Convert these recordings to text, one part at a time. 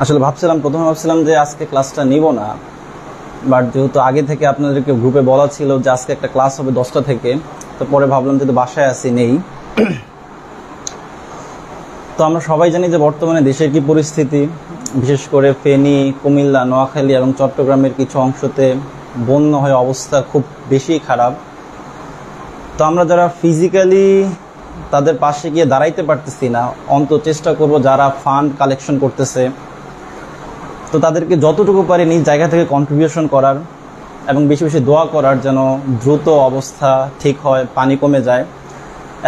আসলে প্রথমে ভাবছিলাম যে আজকে ক্লাসটা নিব না, বাট যেহেতু আগে থেকে আপনাদেরকে গ্রুপে বলা ছিল যে আজকে একটা ক্লাস হবে 10টা থেকে, তো পরে ভাবলাম যেহেতু বাসায় আছি নেই। তো আমরা সবাই জানি যে বর্তমানে দেশের কি পরিস্থিতি, বিশেষ করে ফেনী, কুমিল্লা, নোয়াখালী এবং চট্টগ্রামের কিছু অংশতে বন্যা হয়ে অবস্থা খুব বেশি খারাপ। তো আমরা যারা ফিজিক্যালি তাদের পাশে গিয়ে দাঁড়াইতে পারতেছি না, অন্তত চেষ্টা করব যারা ফান্ড কালেকশন করতেছে তো তাদেরকে যতটুকু পারি নিজ জায়গা থেকে কন্ট্রিবিউশন করার এবং বেশি বেশি দোয়া করার যেন দ্রুত অবস্থা ঠিক হয়, পানি কমে যায়,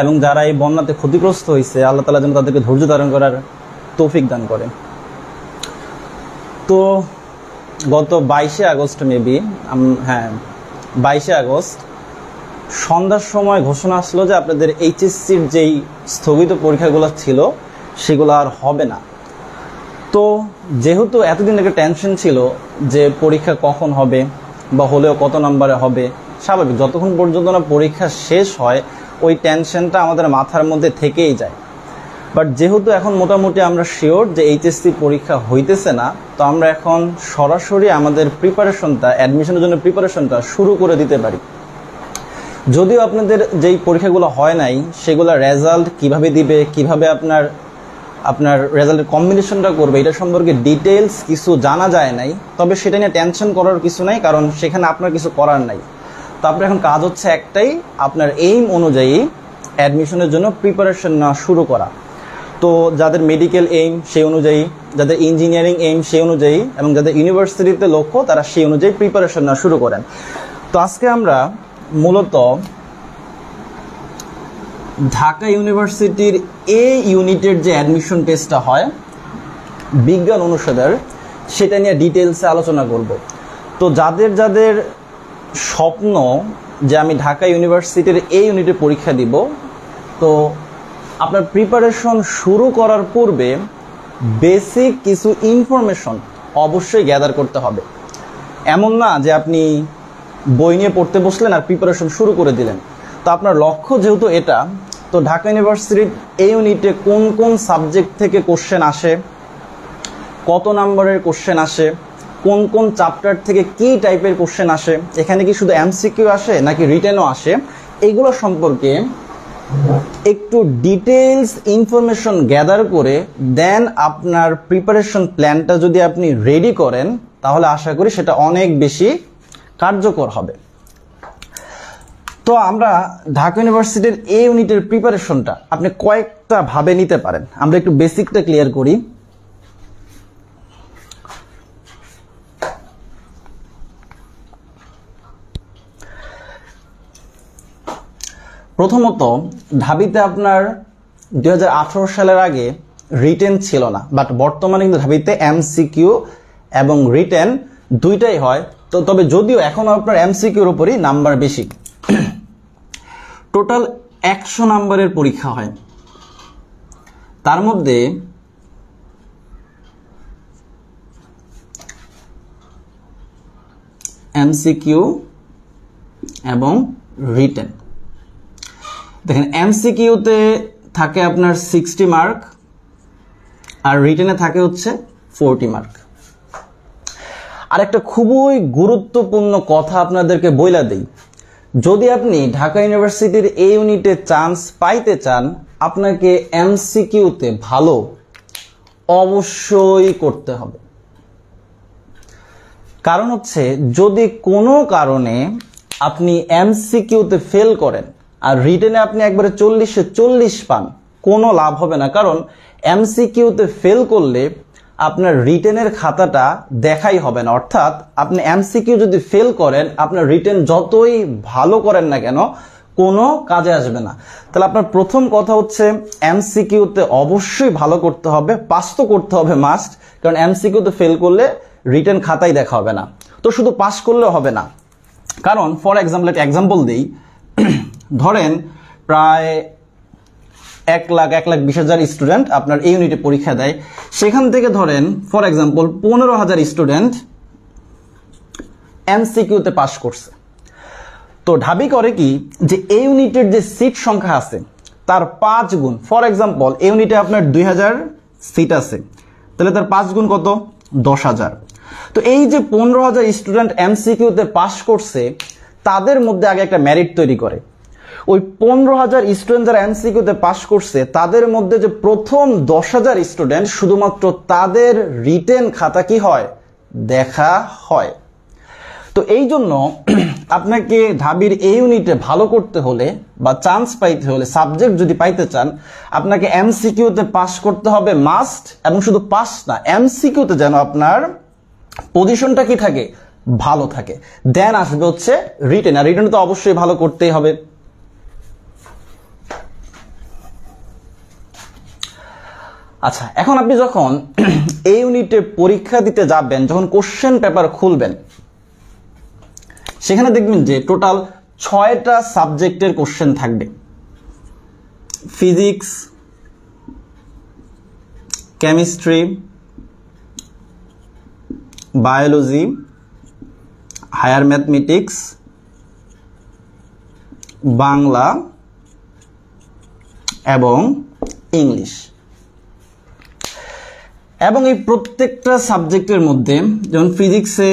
এবং যারা এই বন্যাতে ক্ষতিগ্রস্ত হয়েছে আল্লাহ তাআলা যেন তাদেরকে ধৈর্য ধারণ করার তৌফিক দান করে। তো গত 22শে আগস্ট মেবি, হ্যাঁ 22শে আগস্ট সন্ধ্যার সময় ঘোষণা আসলো যে আপনাদের এইচএসসির যেই স্থগিত পরীক্ষাগুলো ছিল সেগুলো আর হবে না। তো যেহেতু এতদিন থেকে টেনশন ছিল যে পরীক্ষা কখন হবে বা হলেও কত নম্বরে হবে, স্বাভাবিক যতক্ষণ পর্যন্ত না পরীক্ষা শেষ হয় ওই টেনশনটা আমাদের মাথার মধ্যে থেকেই যায়। বাট যেহেতু এখন মোটামুটি আমরা শিওর যে এইচএসসি পরীক্ষা হইতেছে না, তো আমরা এখন সরাসরি আমাদের প্রিপারেশনটা, অ্যাডমিশনের জন্য প্রিপারেশনটা শুরু করে দিতে পারি। যদিও আপনাদের যেই পরীক্ষাগুলো হয় নাই সেগুলো রেজাল্ট কিভাবে দিবে, কিভাবে আপনার রেজাল্টের কম্বিনেশনটা করবে, এটা সম্পর্কে ডিটেলস কিছু জানা যায় নাই, তবে সেটা নিয়ে টেনশন করার কিছু নাই, কারণ সেখানে আপনার কিছু করার নাই। তো আপনার এখন কাজ হচ্ছে একটাই, আপনার এইম অনুযায়ী অ্যাডমিশনের জন্য প্রিপারেশন নেওয়া শুরু করা। তো যাদের মেডিকেল এইম সেই অনুযায়ী, যাদের ইঞ্জিনিয়ারিং এইম সেই অনুযায়ী, এবং যাদের ইউনিভার্সিটিতে লক্ষ্য তারা সেই অনুযায়ী প্রিপারেশন নেওয়া শুরু করেন। তো আজকে আমরা মূলত ঢাকা ইউনিভার্সিটির এ ইউনিটের যে অ্যাডমিশন টেস্টটা হয় বিজ্ঞান অনুষদের, সেটা নিয়ে ডিটেলসে আলোচনা করব। তো যাদের যাদের স্বপ্ন যে আমি ঢাকা ইউনিভার্সিটির এ ইউনিটে পরীক্ষা দিব, তো আপনার প্রিপারেশন শুরু করার পূর্বে বেসিক কিছু ইনফরমেশন অবশ্যই গ্যাদার করতে হবে। এমন না যে আপনি বই নিয়ে পড়তে বসলেন আর প্রিপারেশন শুরু করে দিলেন। তো আপনার লক্ষ্য যেহেতু এটা, তো ঢাকা ইউনিভার্সিটির এই ইউনিটে কোন কোন সাবজেক্ট থেকে কোশ্চেন আসে, কত নম্বরের কোশ্চেন আসে, কোন কোন চ্যাপ্টার থেকে কি টাইপের কোশ্চেন আসে, এখানে কি শুধু এমসিকিউ আসে নাকি রিটেনও আসে, এগুলো সম্পর্কে একটু ডিটেলস ইনফরমেশন গ্যাদার করে দেন আপনার প্রিপারেশন প্ল্যানটা যদি আপনি রেডি করেন, তাহলে আশা করি সেটা অনেক বেশি কার্যকর হবে। তো আমরা ঢাকা ইউনিভার্সিটির এই ইউনিটের প্রিপারেশনটা আপনি কয়েকটা ভাবে নিতে পারেন। আমরা একটু বেসিকটা ক্লিয়ার করি। প্রথমত, ঢাবিতে আপনার 2018 সালের আগে রিটেন ছিল না, বাট বর্তমানে কিন্তু ঢাবিতে এমসিকিউ এবং রিটেন দুইটাই হয়। তো তবে যদিও এখনও আপনার এমসিকিউর উপরই নাম্বার বেশি। টোটাল 100 নাম্বারের পরীক্ষা হয়, তার মধ্যে এমসিকিউ এবং রিটেন। দেখেন এমসিকিউতে থাকে আপনার 60 মার্ক আর রিটেনে থাকে হচ্ছে 40 মার্ক। আর একটা খুবই গুরুত্বপূর্ণ কথা আপনাদেরকে বইলা দেই, যদি আপনি ঢাকা ইউনিভার্সিটির এই ইউনিটে চান্স পাইতে চান, আপনাকে এমসিকিউতে ভালো অবশ্যই করতে হবে। কারণ হচ্ছে যদি কোনো কারণে আপনি এমসিকিউতে ফেল করেন আর রিটেনে আপনি একবারে 40-এ 40 পান, কোনো লাভ হবে না। কারণ এমসিকিউতে ফেল করলে আপনার রিটেনের খাতাটা দেখাই হবে না। অর্থাৎ আপনি এমসিকিউ যদি ফেল করেন, আপনার রিটেন যতই ভালো করেন না কেন কোনো কাজে আসবে না। তাহলে আপনার প্রথম কথা হচ্ছে এমসিকিউতে অবশ্যই ভালো করতে হবে, পাস তো করতে হবে মাস্ট। কারণ এমসিকিউতে ফেল করলে রিটেন খাতাই দেখা হবে না। তো শুধু পাস করলেও হবে না, কারণ ফর এক্সাম্পল দিই, ধরেন প্রায় 1,20,000 স্টুডেন্ট আপনার এই ইউনিটে পরীক্ষা দেয়, সেখান থেকে ধরেন ফর এক্সাম্পল 15,000 স্টুডেন্ট এমসিকিউতে পাস করছে। তো ঢাবি করে কি, যে এই ইউনিটের যে সিট সংখ্যা আছে তার 5 গুণ। ফর এক্সাম্পল এই ইউনিটে আপনার 2000 সিট আছে, তাহলে তার 5 গুণ কত? 10,000। তো এই যে 15,000 স্টুডেন্ট এমসিকিউতে পাস করছে, তাদের মধ্যে আগে একটা মেরিট তৈরি করে। ওই 15,000 স্টুডেন্ট যারা এমসিকিউতে পাস করছে, তাদের মধ্যে যে প্রথম 10,000 স্টুডেন্ট, শুধুমাত্র তাদের রিটেন খাতা কি হয়? দেখা হয়। তো এই জন্য আপনাকে ঢাবির এই ইউনিটে ভালো করতে হলে বা চান্স পাইতে হলে, সাবজেক্ট যদি পাইতে চান, আপনাকে এমসিকিউতে পাস করতে হবে মাস্ট। এবং শুধু পাস না, এমসিকিউতে যেন আপনার পজিশনটা কি থাকে? ভালো থাকে। দেন আসবে হচ্ছে রিটেন। আর রিটেন তো অবশ্যই ভালো করতেই হবে। আচ্ছা, এখন আপনি যখন এই ইউনিটে পরীক্ষা দিতে যাবেন, যখন কোশ্চেন পেপার খুলবেন, সেখানে দেখবেন যে টোটাল 6টা সাবজেক্টের কোশ্চেন থাকবে। Physics, chemistry, biology, higher mathematics, Bangla এবং ইংলিশ। এবং এই প্রত্যেকটা সাবজেক্টের মধ্যে, যেমন ফিজিক্সে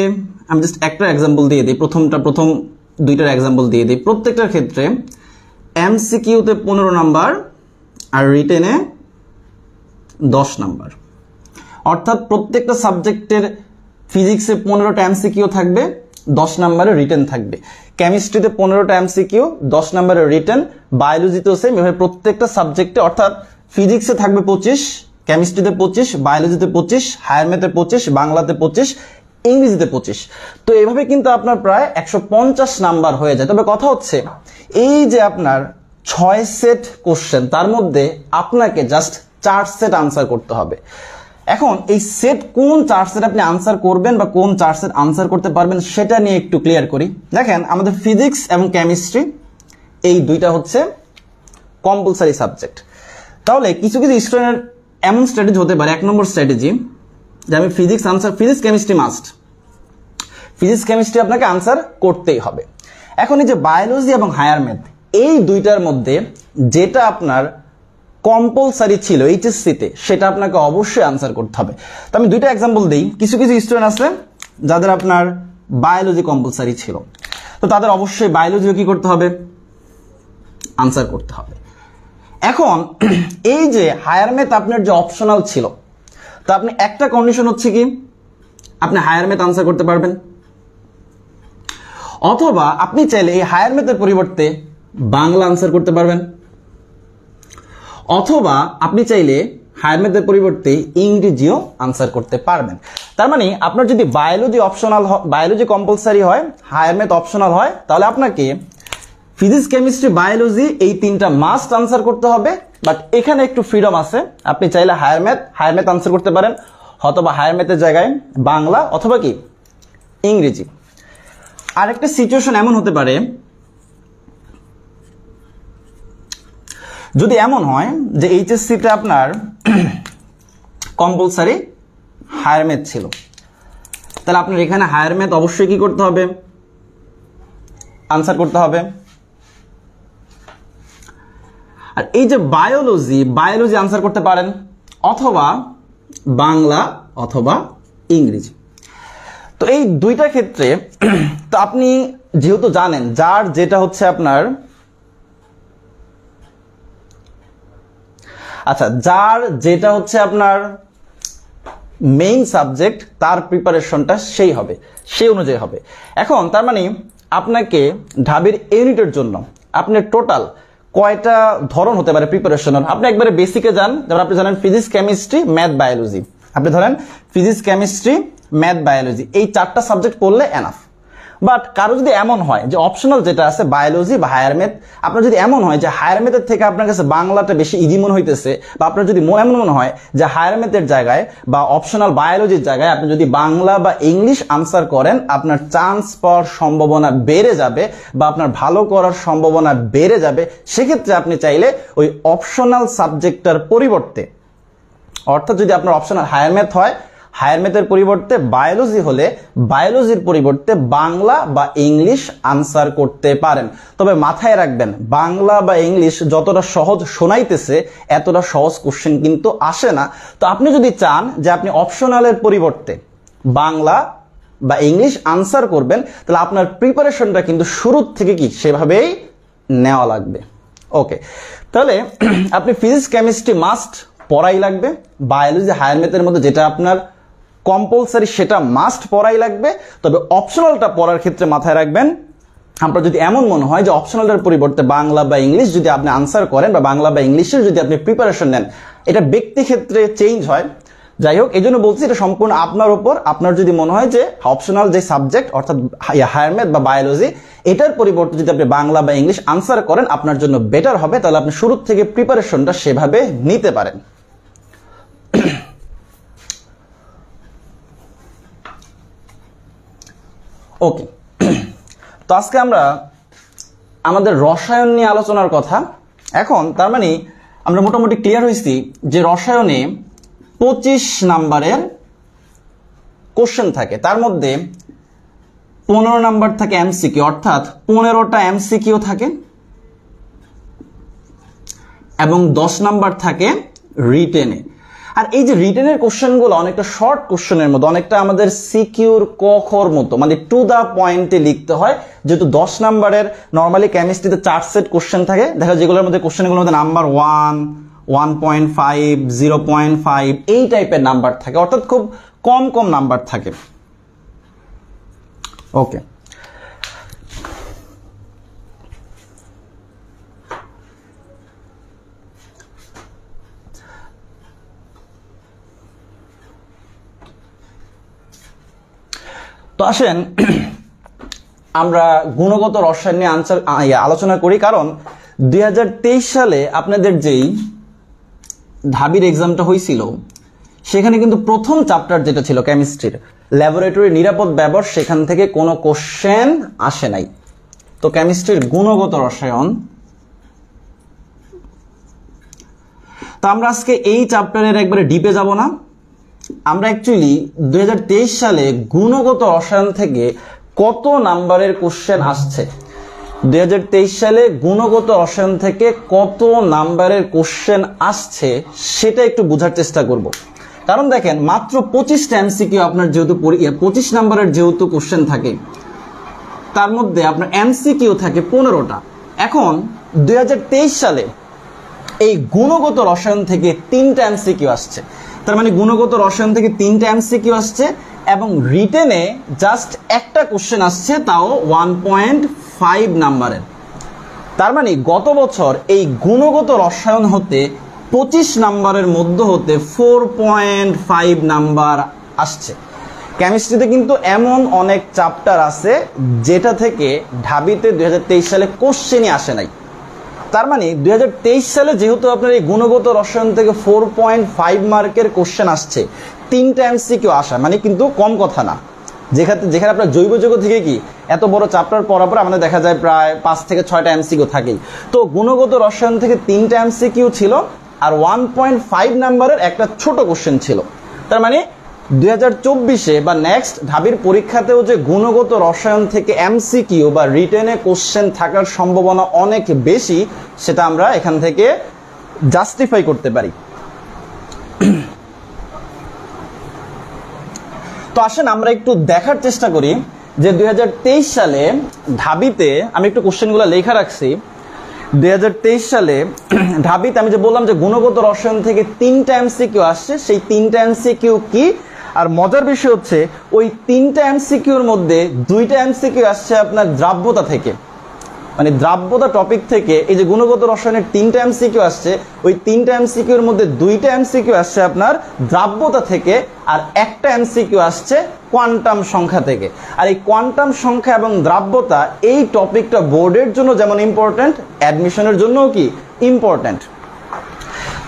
আমি জাস্ট একটা এক্সাম্পল দিয়ে দিই, প্রথম 2টার এক্সাম্পল দিয়ে দিই। প্রত্যেকটার ক্ষেত্রে এমসিকিউতে 15 নাম্বার আর রিটেনে 10 নাম্বার। অর্থাৎ প্রত্যেকটা সাবজেক্টের ফিজিক্সে 15টা এমসিকিউ থাকবে, 10 নাম্বারের রিটেন থাকবে। কেমিস্ট্রিতে 15টা এমসিকিউ, 10 নাম্বারের রিটেন। বায়োলজিতেও সেম, এভাবে প্রত্যেকটা সাবজেক্টে, অর্থাৎ ফিজিক্সে থাকবে 25, কেমিস্ট্রিতে 25, বায়োলজিতে 25, হায়ার ম্যাথে 25, বাংলাতে 25, ইংরেজিতে 25। তো এইভাবে কিন্তু আপনার প্রায় 150 নাম্বার হয়ে যায়। তবে কথা হচ্ছে, এই যে আপনার 6 সেট কোশ্চেন, তার মধ্যে আপনাকে জাস্ট 4 সেট আনসার করতে হবে। এখন এই সেট কোন 4 সেট আপনি আনসার করবেন বা কোন 4 সেট আনসার করতে পারবেন, সেটা নিয়ে একটু ক্লিয়ার করি। দেখেন, আমাদের ফিজিক্স এবং কেমিস্ট্রি এই দুইটা হচ্ছে কম্পালসারি সাবজেক্ট। তাহলে কিছু কিছু স্টুডেন্টের এমন স্ট্র্যাটেজি হতে পারে, 1 নম্বর স্ট্র্যাটেজি, যে আমি physics chemistry must, physics chemistry আপনাকে আনসার করতেই হবে। এখন এই যে বায়োলজি এবং হায়ার ম্যাথ, এই দুইটার মধ্যে যেটা আপনার কম্পালসারি ছিল এইচএসসিতে, সেটা আপনাকে অবশ্যই আনসার করতে হবে। তো আমি 2টা এক্সাম্পল দিই। কিছু কিছু স্টুডেন্ট আছে যাদের আপনার বায়োলজি কম্পালসারি ছিল, তো তাদের অবশ্যই বায়োলজিও কি করতে হবে? আনসার করতে হবে। এখন এই যে হায়ার ম্যাথ আপনার যে অপশনাল ছিল, তো আপনি একটা কন্ডিশন হচ্ছে কি, আপনি হায়ার ম্যাথ আনসার করতে পারবেন, অথবা আপনি চাইলে এই হায়ার ম্যাথের পরিবর্তে বাংলা আনসার করতে পারবেন, অথবা আপনি চাইলে হায়ার ম্যাথের পরিবর্তে ইংরেজিও আনসার করতে পারবেন। তার মানে আপনার যদি বায়োলজি কম্পালসারি হয়, হায়ার ম্যাথ অপশনাল হয়, তাহলে আপনাকে ফিজিক্স কেমিস্ট্রি বায়োলজি এই 3টা মাস্ট আনসার করতে হবে। বাট এখানে একটু ফ্রিডম আছে, আপনি চাইলে হায়ার ম্যাথ আনসার করতে পারেন, অথবা হায়ার ম্যাথের জায়গায় বাংলা অথবা কি ইংরেজি। আরেকটা সিচুয়েশন এমন হতে পারে, যদি এমন হয় যে এইচএসসিতে আপনার কম্পালসারি হায়ার ম্যাথ ছিল, তাহলে আপনার এখানে হায়ার ম্যাথ অবশ্যই কি করতে হবে? আনসার করতে হবে। আর এই যে বায়োলজি আনসার করতে পারেন, অথবা বাংলা অথবা ইংরেজি। তো এই 2টা ক্ষেত্রে তো আপনি যেহেতু জানেন যার যেটা হচ্ছে আপনার, আচ্ছা, যার যেটা হচ্ছে আপনার মেইন সাবজেক্ট, তার প্রিপারেশনটা সেই অনুযায়ী হবে। এখন তার মানে আপনাকে ঢাবির ইউনিটের জন্য আপনার টোটাল কয়টা ধরন হতে পারে প্রিপারেশনের? আপনি একবারে বেসিকে যান, যেমন আপনি জানেন ফিজিক্স কেমিস্ট্রি ম্যাথ বায়োলজি, আপনি ধরেন ফিজিক্স কেমিস্ট্রি ম্যাথ বায়োলজি, এই 4টা সাবজেক্ট পড়লে এনাফ। বাট কারো যদি এমন হয় যে অপশনাল যেটা আছে বায়োলজি বা হায়ার ম্যাথ, আপনার যদি এমন হয় যে হায়ার ম্যাথের থেকে আপনার কাছে বাংলাটা বেশি ইজি মনে হইতেছে, বা আপনার যদি এমন মনে হয় যে হায়ার ম্যাথের জায়গায় বা অপশনাল বায়োলজির জায়গায় আপনি যদি বাংলা বা ইংলিশ আনসার করেন, আপনার চান্স পাওয়ার সম্ভাবনা বেড়ে যাবে বা আপনার ভালো করার সম্ভাবনা বেড়ে যাবে। সেক্ষেত্রে আপনি চাইলে ওই অপশনাল সাবজেক্টটার পরিবর্তে, অর্থাৎ যদি আপনার অপশনাল হায়ার ম্যাথ হয়, হায়ার ম্যাথের পরিবর্তে বায়োলজি হলে বায়োলজির পরিবর্তে বাংলা বা ইংলিশ আনসার করতে পারেন। তবে মাথায় রাখবেন, বাংলা বা ইংলিশ যতটা সহজ শোনাইতেছে এতটা সহজ কোশ্চেন কিন্তু আসে না। তো আপনি যদি চান যে আপনি অপশনালের পরিবর্তে বাংলা বা ইংলিশ আনসার করবেন, তাহলে আপনার প্রিপারেশনটা কিন্তু শুরু থেকে কি সেভাবেই নেওয়া লাগবে। ওকে, তাহলে আপনি ফিজিক্স কেমিস্ট্রি মাস্ট পড়াই লাগবে, বায়োলজি হায়ার ম্যাথের মধ্যে যেটা আপনার কম্পালসারি সেটা মাস্ট পড়াই লাগবে। তবে অপশনালটা পড়ার ক্ষেত্রে মাথায় রাখবেন, আপনার যদি এমন মনে হয় যে অপশনালের পরিবর্তে বাংলা বা ইংলিশ যদি আপনি আনসার করেন বা বাংলা বা ইংলিশের যদি আপনি প্রিপারেশন নেন, এটা ব্যক্তি ক্ষেত্রে চেঞ্জ হয়। যাই হোক, এই জন্য বলছি এটা সম্পূর্ণ আপনার উপর। আপনার যদি মনে হয় যে অপশনাল যে সাবজেক্ট অর্থাৎ হায়ার ম্যাথ বা বায়োলজি, এটার পরিবর্তে যদি আপনি বাংলা বা ইংলিশ আনসার করেন আপনার জন্য বেটার হবে, তাহলে আপনি শুরু থেকে প্রিপারেশনটা সেভাবে নিতে পারেন। ওকে, তো আজকে আমরা আমাদের রসায়ন নিয়ে আলোচনার কথা। এখন তার মানে আমরা মোটামুটি ক্লিয়ার হয়েছি যে রসায়নে 25 নাম্বারের কোশ্চেন থাকে, তার মধ্যে 15 নাম্বার থাকে এমসিকিউ, অর্থাৎ 15টা এমসিকিউ থাকে এবং 10 নাম্বার থাকে রিটেনে। আর এই যে রিটেনের কোশ্চেনগুলো অনেকটা শর্ট কোশ্চেনের মতো, অনেকটা আমাদের সিকিউর ক খর মতো, মানে টু দা পয়েন্টে লিখতে হয়। যেহেতু 10 নাম্বারের নর্মালি কেমিস্ট্রিতে 4 সেট কোশ্চেন থাকে, দেখা যেগুলোর মধ্যে কোশ্চেনগুলোর মধ্যে নাম্বার 1, 1.5, 0.5 এই টাইপের নাম্বার থাকে, অর্থাৎ খুব কম কম নাম্বার থাকে। ওকে, তো আসেন আমরা গুণগত রসায়ন নিয়ে আলোচনা করি। কারণ 2023 সালে আপনাদের যেই ঢাবির এক্সামটা হয়েছিল সেখানে কিন্তু প্রথম চ্যাপ্টার যেটা ছিল কেমিস্ট্রির ল্যাবরেটরি নিরাপদ ব্যবহার, সেখান থেকে কোনো কোশ্চেন আসে নাই। তো কেমিস্ট্রির গুণগত রসায়ন, তো আমরা আজকে এই চ্যাপ্টারের একবারে ডিপে যাব না। আমরা অ্যাকচুয়ালি 2023 সালে গুণগত রসায়ন থেকে কত নাম্বারের কোশ্চেন আসছে, 2023 সালে গুণগত রসায়ন থেকে কত নাম্বারের কোশ্চেন আসছে সেটা একটু বোঝার চেষ্টা করব। কারণ দেখেন, মাত্র 25টা এমসিকিউ আপনার যেহেতু 25 নাম্বারের যেহেতু কোশ্চেন থাকে, তার মধ্যে আপনার এমসিকিউ থাকে 15টা। এখন 2023 সালে এই গুণগত রসায়ন থেকে 3টা এমসিকিউ আসছে, তার মানে গুণগত রসায়ন থেকে 3টা এমসিকিউ আসছে এবং রিটেনে জাস্ট একটা কোশ্চেন আসছে, তাও 1.5 নাম্বারের। তার মানে গত বছর এই গুণগত রসায়ন হতে 25 নাম্বারের মধ্য হতে 4.5 নাম্বার আসছে। কেমিস্ট্রিতে কিন্তু এমন অনেক চ্যাপ্টার আছে যেটা থেকে ঢাবিতে 2023 সালে কোশ্চেনই আসে নাই। তার মানে 2023 সালে যেহেতু আপনার এই গুণগত রসায়ন থেকে 4.5 মার্কের কোশ্চেন আসছে, 3টা এমসিকিউ আসা মানে কিন্তু কম কথা না। যেখানে আপনার জৈব যৌগ থেকে কি এত বড় চ্যাপ্টার পড়ার পর আমাদের দেখা যায় প্রায় 5 থেকে 6টা এমসিকিউ থাকেই। তো গুণগত রসায়ন থেকে 3টা এমসিকিউ ছিল আর 1.5 নাম্বারের একটা ছোট কোশ্চেন ছিল। তার মানে 2024-এ বা নেক্সট ঢাবির পরীক্ষাতেও যে গুণগত রসায়ন থেকে এমসিকিউ বা রিটেনে কোশ্চেন থাকার সম্ভাবনা অনেক বেশি, সেটা আমরা এখান থেকে জাস্টিফাই করতে পারি। তো আসেন আমরা একটু দেখার চেষ্টা করি যে 2023 সালে ঢাবিতে, আমি একটু কোশ্চেনগুলো লেখা রাখছি, 2023 সালে ঢাবিতে আমি যে বললাম যে গুণগত রসায়ন থেকে 3টা এমসিকিউ আসছে, সেই 3টা এমসিকিউ কি? আর মজার বিষয় হচ্ছে ওই 3টা এমসিকিউর মধ্যে 2টা এমসিকিউ আসছে আপনার দ্রাব্যতা থেকে, মানে দ্রাব্যতা টপিক থেকে। এই যে গুণগত রসায়নের 3টা এমসিকিউ আসছে, ওই 3টা এমসিকিউর মধ্যে 2টা এমসিকিউ আসছে আপনার দ্রাব্যতা থেকে আর একটা এমসিকিউ আসছে কোয়ান্টাম সংখ্যা থেকে। আর এই কোয়ান্টাম সংখ্যা এবং দ্রাব্যতা এই টপিকটা বোর্ডের জন্য যেমন ইম্পর্টেন্ট, অ্যাডমিশনের জন্যও কি ইম্পর্টেন্ট।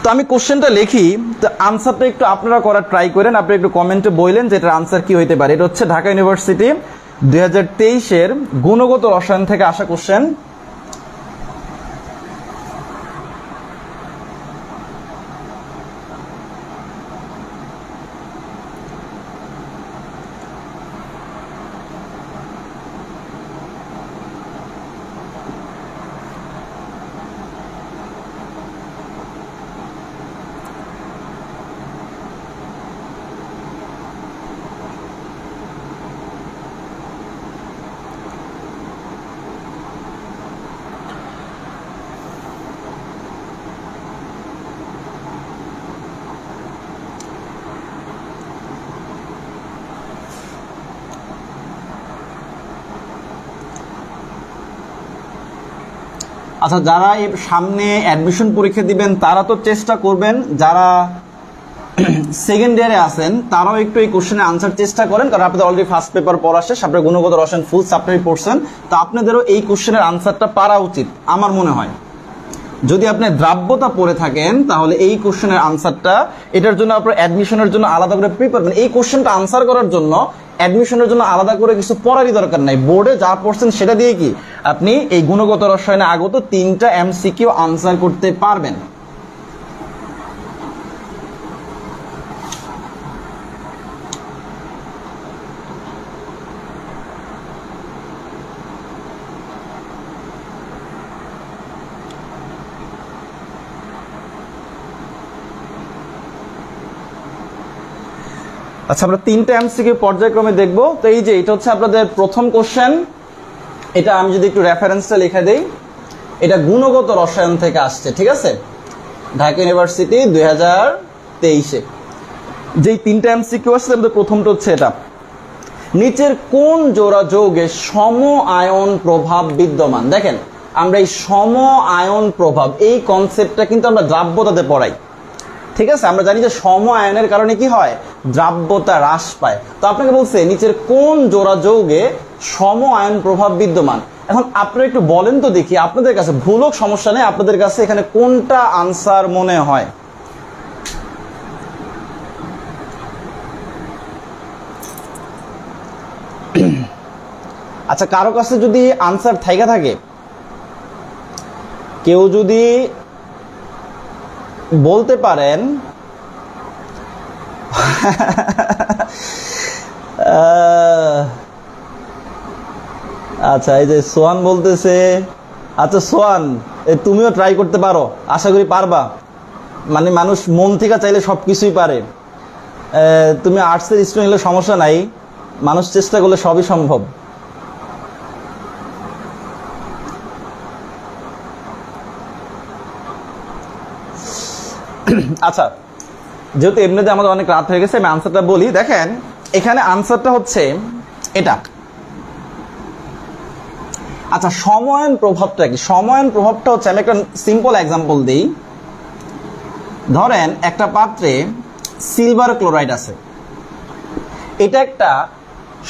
তো আমি কোশ্চেনটা লিখি, তো আনসারটা একটু আপনারা করার ট্রাই করেন। আপনি একটু কমেন্টে বললেন যে এটার আনসার কি হইতে পারে। এটা হচ্ছে ঢাকা ইউনিভার্সিটি 2023-এর গুণগত রসায়ন থেকে আসা কোশ্চেন। আচ্ছা, যারা এই সামনে অ্যাডমিশন পরীক্ষা দিবেন তারা তো চেষ্টা করবেন, যারা সেকেন্ড ইয়ারে আছেন তারাও একটু এই কোশ্চেনের আনসার চেষ্টা করেন, কারণ আপনাদের অলরেডি ফার্স্ট পেপার পড়া শেষ, আপনার গুণগত রসায়ন ফুল চ্যাপ্টারই পড়ছেন, তো আপনাদেরও এই কোশ্চেনের আনসারটা পারা উচিত আমার মনে হয়। যদি আপনি দ্রাব্যতা পড়ে থাকেন তাহলে এই কোশ্চেনের আনসারটা, এটার জন্য আপনার অ্যাডমিশনের জন্য আলাদা করে প্রিপেয়ার করবেন। এই কোশ্চেনটা আনসার করার জন্য অ্যাডমিশনের জন্য আলাদা করে কিছু পড়ারই দরকার নাই, বোর্ডে যা পড়ছেন সেটা দিয়ে কি আপনি এই গুণগত রসায়নে আগত 3টা এমসিকিউ আনসার করতে পারবেন। আচ্ছা, আমরা 3টা এমসিকিউ পর্যায়ক্রমে দেখব। তো এই যে এটা হচ্ছে আপনাদের প্রথম কোশ্চেন, এটা আমি যদি একটু রেফারেন্সটা লিখে দেই, এটা গুণগত রসায়ন থেকে আসছে, ঠিক আছে, ঢাকা ইউনিভার্সিটি 2023-এ যেই 3টা এমসিকিউ আসছে, আমাদের প্রথমটা হচ্ছে এটা, নিচের কোন জোড়া যৌগে সম আয়ন প্রভাব বিদ্যমান। দেখেন, আমরা এই সম আয়ন প্রভাব এই কনসেপ্টটা কিন্তু আমরা দ্রাব্যতাতে পড়াই, ঠিক আছে। আমরা জানি যে সম আয়নের কারণে কি হয়, দ্রাব্যতা হ্রাস পায়। তো আপনাকে বলছে নিচের কোন জোড়া যৌগে সম আয়ন প্রভাব বিদ্যমান। এখন আপনারা একটু বলেন তো দেখি, আপনাদের কাছে ভুল হোক সমস্যা নেই, আপনাদের কাছে এখানে কোনটা আনসার মনে হয়? আচ্ছা, কারো কাছে যদি আনসার থাইকা থাকে, কেউ যদি বলতে পারেন আচ্ছা, এই যে সোহান বলতেছে, আচ্ছা সোহান তুমিও ট্রাই করতে পারো, আশা করি পারবা, মানে মানুষ মন থেকে চাইলে সবকিছুই পারে। তুমি আর্টসের স্টুডেন্ট হলে সমস্যা নাই, মানুষ চেষ্টা করলে সবই সম্ভব। আচ্ছা, যেহেতু এমনিতে আমাদের অনেক রাত হয়ে গেছে, আমি আনসারটা বলি। দেখেন, এখানে আনসারটা হচ্ছে এটা। আচ্ছা, সময়ায়ন প্রভাবটা কি? সময়ায়ন প্রভাবটা হচ্ছে, আমি একটা সিম্পল এক্সাম্পল দিই। ধরেন একটা পাত্রে সিলভার ক্লোরাইড আছে, এটা একটা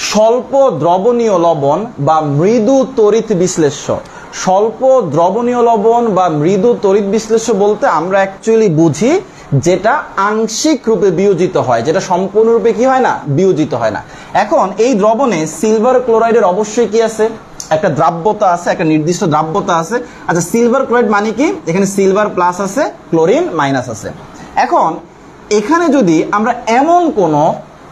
স্বল্প দ্রবণীয় লবণ বা মৃদু তড়িৎ বিশ্লেষ্য। স্বল্প দ্রবণীয় লবণ বা মৃদু তড়িৎ বিশ্লেষ্য বলতে আমরা অ্যাকচুয়ালি বুঝি যেটা আংশিক রূপে বিয়োজিত হয়, যেটা সম্পূর্ণরূপে কি হয় না, বিয়োজিত হয় না। এখন এই দ্রবণে সিলভার ক্লোরাইডের অবশ্যই কি আছে, একটা দ্রাব্যতা আছে, একটা নির্দিষ্ট দ্রাব্যতা আছে। আচ্ছা, সিলভার ক্লোরাইড মানে কি, এখানে সিলভার প্লাস আছে, ক্লোরিন মাইনাস আছে। এখন এখানে যদি আমরা এমন কোন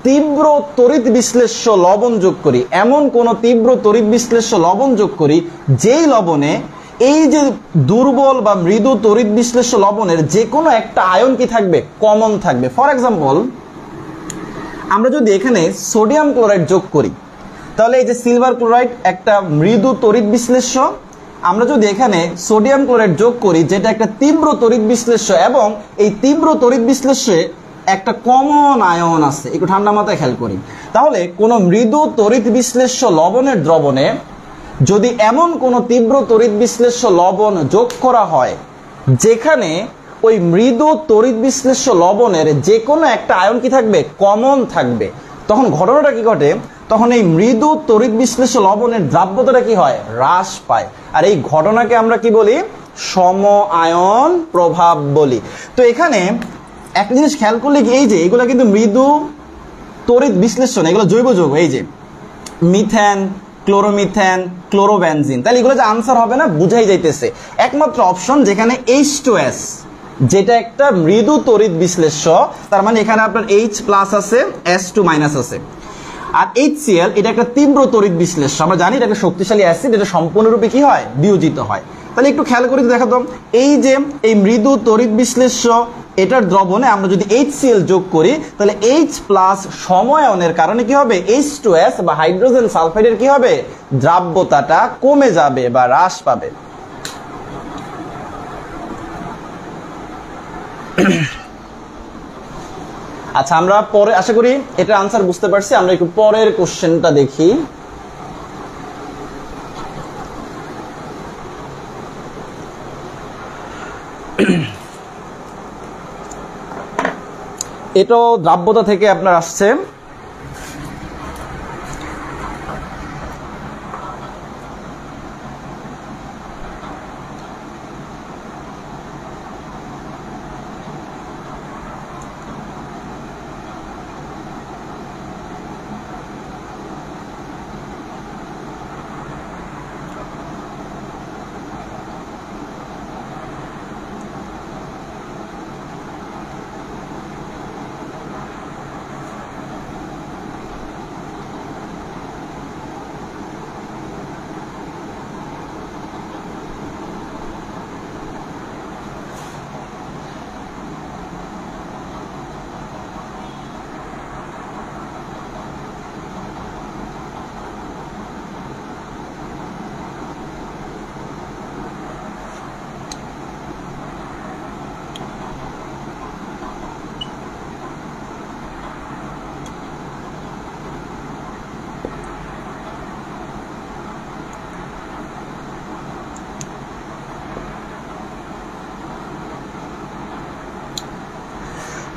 তীব্র তড়িৎ বিশ্লেষ্য লবণ যোগ করি, এমন কোন তীব্র তড়িৎ বিশ্লেষ্য লবণ যোগ করি, যেই লবণে এই যে দুর্বল বা মৃদু তড়িৎ বিশ্লেষ্য লবণের যে কোনো একটা আয়ন কি থাকবে, কমন থাকবে। ফর এক্সাম্পল, আমরা যদি এখানে সোডিয়াম ক্লোরাইড যোগ করি, তাহলে এই যে সিলভার ক্লোরাইড একটা মৃদু তড়িৎ বিশ্লেষ্য, আমরা যদি এখানে সোডিয়াম ক্লোরাইড যোগ করি যেটা একটা তীব্র তড়িৎ বিশ্লেষ্য, এবং এই তীব্র তড়িৎ বিশ্লেষ্যে একটা কমন আয়ন আছে, একটু ঠান্ডা মাথায় খেয়াল করি, তাহলে কোন মৃদু তড়িৎ বিশ্লেষ্য লবণের দ্রবণে যদি এমন কোন তীব্র তড়িৎ বিশ্লেষ্য লবণ যোগ করা হয় যেখানে ওই মৃদু তড়িৎ বিশ্লেষ্য লবণের যে কোনো একটা আয়ন কি থাকবে, কমন থাকবে, তখন ঘটনাটা কি ঘটে, তখন এই মৃদু তড়িৎ বিশ্লেষ্য লবণের দ্রাব্যতাটা কি হয়, হ্রাস পায়। আর এই ঘটনাকে আমরা কি বলি, সম আয়ন প্রভাব বলি। তো এখানে একটা জিনিস খেয়াল করলে কি, এই যে এগুলো কিন্তু মৃদু তড়িৎ বিশ্লেষণ, এগুলো জৈব যৌগ, এই যে মিথেন, ক্লোরোমিথেন, ক্লোরোবেনজিন, তাহলে এগুলো যে আনসার হবে না, বুঝাই যাইতেছে। একমাত্র অপশন যেখানে H2S, যেটা একটা মৃদু তড়িৎ বিশ্লেষ্য, তার মানে এখানে আপনার H প্লাস আছে, S2 মাইনাস আছে। আর HCl এটা একটা তীব্র তড়িৎ বিশ্লেষ্য, আমরা জানি এটা একটা শক্তিশালী অ্যাসিড, এটা সম্পূর্ণরূপে কি হয়, বিয়োজিত হয়। তাহলে একটু খেয়াল করে দেখাতাম, এই যে এই মৃদু তড়িৎ বিশ্লেষ্য এটার দ্রবণে আমরা যদি HCl যোগ করি, তাহলে H প্লাস সময়ায়নের কারণে কি হবে, H2S বা হাইড্রোজেন সালফাইডের কি হবে, দ্রাব্যতাটা কমে যাবে বা হ্রাস পাবে। আচ্ছা, আমরা পরে আশা করি এটা আনসার বুঝতে পারছি। আমরা একটু পরের কোশ্চেনটা দেখি। এটাও দ্রাব্যতা থেকে আপনার আসছে।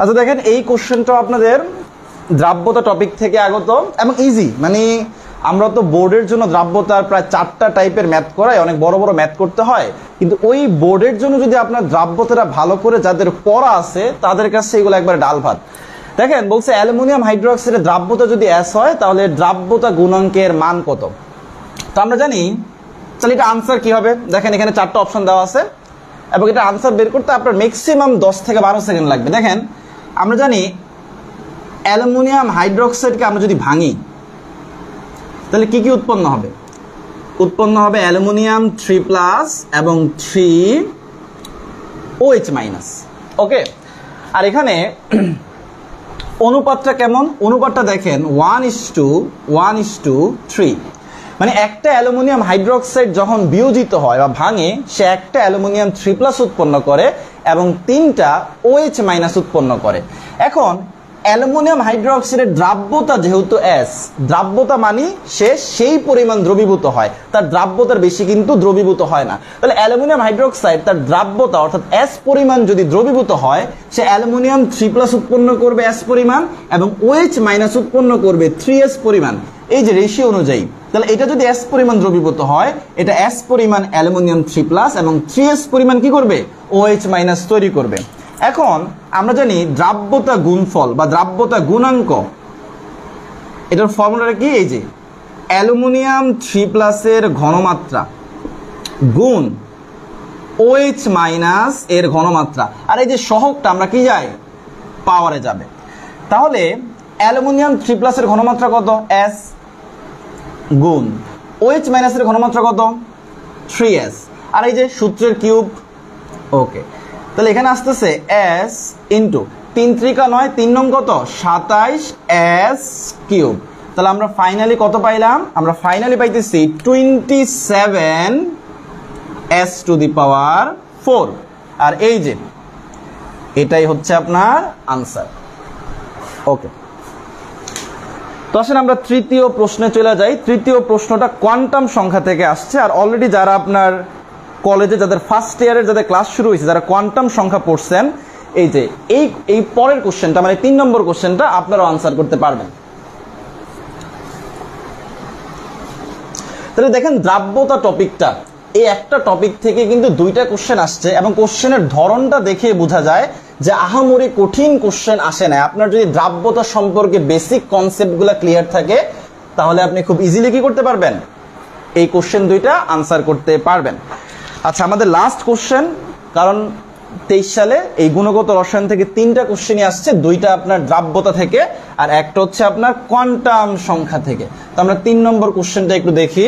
আচ্ছা দেখেন, এই কোশ্চেনটা আপনাদের দ্রাব্যতা টপিক থেকে আগত এবং ইজি। মানে আমরা তো বোর্ডের জন্য দ্রাব্যতার প্রায় 4টা টাইপের ম্যাথ করাই, অনেক বড় বড় ম্যাথ করতে হয়, কিন্তু ওই বোর্ডের জন্য যদি আপনার দ্রাব্যতাটা ভালো করে যাদের পড়া আছে তাদের কাছে এগুলো একবার ডাল ভাত। দেখেন বলছে অ্যালুমিনিয়াম হাইড্রোক্সাইডের দ্রাব্যতা যদি S হয় তাহলে দ্রাব্যতা গুণাঙ্কের মান কত। তো আমরা জানি, তাহলে এটা আনসার কি হবে? দেখেন এখানে 4টা অপশন দেওয়া আছে এবং এটা আনসার বের করতে আপনার ম্যাক্সিমাম 10 থেকে 12 সেকেন্ড লাগবে। দেখেন আমরা জানি অ্যালুমিনিয়াম হাইড্রোক্সাইডকে আমরা যদি ভাঙি তাহলে কি কি উৎপন্ন হবে? উৎপন্ন হবে অ্যালুমিনিয়াম 3+ এবং 3OH-। ওকে, আর এখানে অনুপাতটা কেমন? অনুপাতটা দেখেন 1:1:3। মানে একটা অ্যালুমিনিয়াম হাইড্রোক্সাইড যখন বিয়োজিত হয় বা ভাঙে, সে একটা অ্যালুমিনিয়াম 3+ উৎপন্ন করে এবং 3টা OH- উৎপন্ন করে। এখন অ্যালুমিনিয়াম হাইড্রোক্সাইডের দ্রাব্যতা যেহেতু S, দ্রাব্যতা মানে সে সেই পরিমাণ দ্রবীভূত হয়, তার দ্রাব্যতার বেশি কিন্তু দ্রবীভূত হয় না। তাহলে অ্যালুমিনিয়াম হাইড্রোক্সাইড তার দ্রাব্যতা অর্থাৎ S পরিমাণ যদি দ্রবীভূত হয়, সে অ্যালুমিনিয়াম 3+ উৎপন্ন করবে S পরিমাণ এবং OH- উৎপন্ন করবে 3S পরিমাণ, এই যে রেশিও অনুযায়ী। তাহলে এটা যদি S পরিমাণ দ্রবীভূত হয়, এটা S পরিমাণ অ্যালুমিনিয়াম 3+ এবং 3S পরিমাণ কি করবে? OH- তৈরি করবে। এখন আমরা জানি দ্রাব্যতা গুণফল বা দ্রাব্যতা গুণাঙ্ক, এটার ফর্মুলাটা কি? এই যে অ্যালুমিনিয়াম 3+ এর ঘনমাত্রা গুণ OH- এর ঘনমাত্রা, আর এই যে সহগটা আমরা কি যাই? পাওয়ারে যাবে। তাহলে অ্যালুমিনিয়াম 3+ এর ঘনমাত্রা কত? S গুণ OH- এর ঘনমাত্রা কত? 3S, আর এই যে সূত্রের কিউব। ওকে, তাহলে এখানে আসতেছে S ইন্টু 3 × 9, 3 নং কত? 27S³। তাহলে আমরা ফাইনালি কত পাইলাম? আমরা ফাইনালি পাইতেছি 27S⁴। আর এই যে এটাই হচ্ছে আপনার আনসার। ওকে, তো আসেন আমরা তৃতীয় প্রশ্নে চলে যাই। তৃতীয় প্রশ্নটা কোয়ান্টাম সংখ্যা থেকে আসছে। আর অলরেডি যারা আপনার কলেজে যাদের ফার্স্ট ইয়ারের যাদের ক্লাস শুরু হয়েছে, যারা কোয়ান্টাম সংখ্যা পড়ছেন, এই যে এই পরের কোশ্চেনটা মানে 3 নম্বর কোশ্চেনটা আপনারাও আনসার করতে পারবেন। তাহলে দেখেন দ্রাব্যতা টপিকটা, এই একটা টপিক থেকে কিন্তু 2টা কোশ্চেন আসছে এবং কোশ্চেনের ধরনটা দেখে বোঝা যায় যে আহামরি কঠিন কোশ্চেন আসে না। আপনার যদি দ্রাব্যতা সম্পর্কে বেসিক কনসেপ্টগুলো ক্লিয়ার থাকে তাহলে আপনি খুব ইজিলি কি করতে পারবেন? এই কোশ্চেন 2টা আনসার করতে পারবেন। আচ্ছা, আমাদের লাস্ট কোশ্চেন, কারণ 23 সালে এই গুণগত রসায়ন থেকে 3টা কোশ্চেনই আসছে, 2টা আপনার দ্রাব্যতা থেকে আর একটা হচ্ছে আপনার কোয়ান্টাম সংখ্যা থেকে। তো আমরা 3 নম্বর কোশ্চেনটা একটু দেখি।